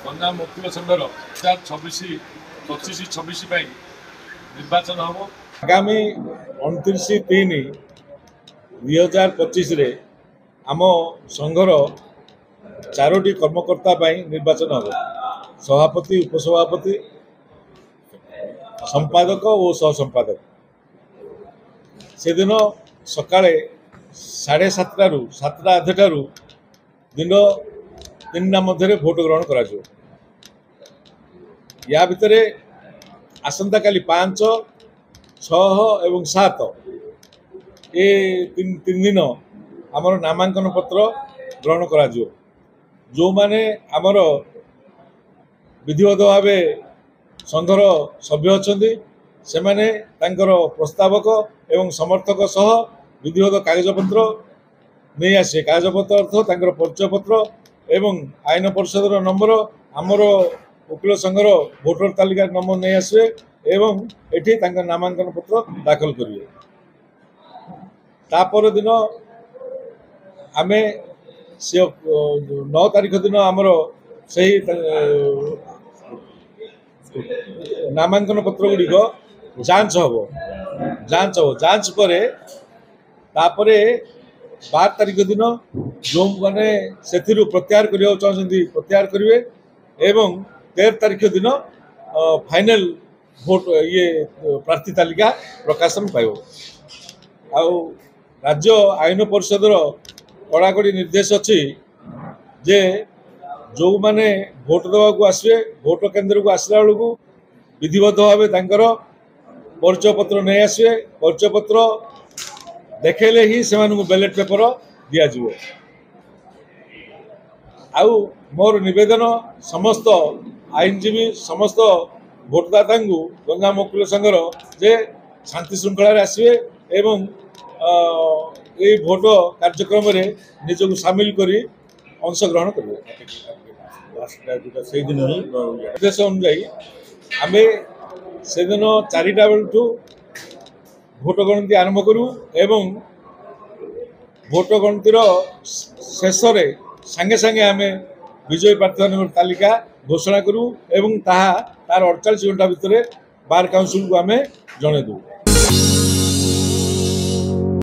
गंजाम वकील संघर 2024-25-26 निर्वाचन हम आगामी 29/3/2025 आम संघर 4टी कर्मकर्ता निर्वाचन हम सभापति उपसभापति संपादक और सहसंपादक से दिन सकाळे 7:30 ରୁ 7:30 दिन 3टा मध्य भोट ग्रहण करा या भितर आसंता काली 5, 6 एवं 7 ये तीन दिन आमर नामांकन पत्र ग्रहण करा जो माने आमर विधिवत भाव संघर सभ्य अच्छा से माने तांकर प्रस्तावक एवं समर्थक सह विधिवत कागजपत्र नहीं आसे कागजपत्र अर्थ तांकर परिचय पत्र एवं आईन परिषद नंबर आमर वकील संघर भोटर तालिका नंबर नहीं आसवे एवं एठी तांकर नामांकन पत्र दाखल करिवे। तापर दिन आमे से 9 तारिख दिन आमर सही नामांकन पत्र गुड़िक जांच हम जांच पर 12 तारिख दिन जो मैंने से प्रत्याहार करने चाहते प्रत्याहार करेंगे एवं 13 तारिख दिन फाइनल भोट ये प्रार्थी तालिका प्रकाशन पाइब। राज्य आईन परिषद कड़ाकड़ी निर्देश अच्छी जे जो माने भोट देवा को आसवे भोट केन्द्र को आसला बेलू विधिवत भाव तांकर परिचय पत्र नहीं आसवे परिचय पत्र देखेले ही से बैलेट पेपर दिज्व। आउ मोर निवेदन समस्त आईनजीवी समस्त भोटदाता गंजाम वकील संघर जे शांति श्रृंखला आसवे एवं ये भोट कार्यक्रम में निजक सामिल करी अंशग्रहण करेंगे। निर्देश अनुजाई आम से दिन 4टा बेलू भोट गणति आरंभ करूँ एवं भोट गणतिर शेष सांगे सांगे आम विजयी प्रार्थी तालिका घोषणा करूँ एवं तार 48 घंटा भितर बार काउंसिल को आम जन दू।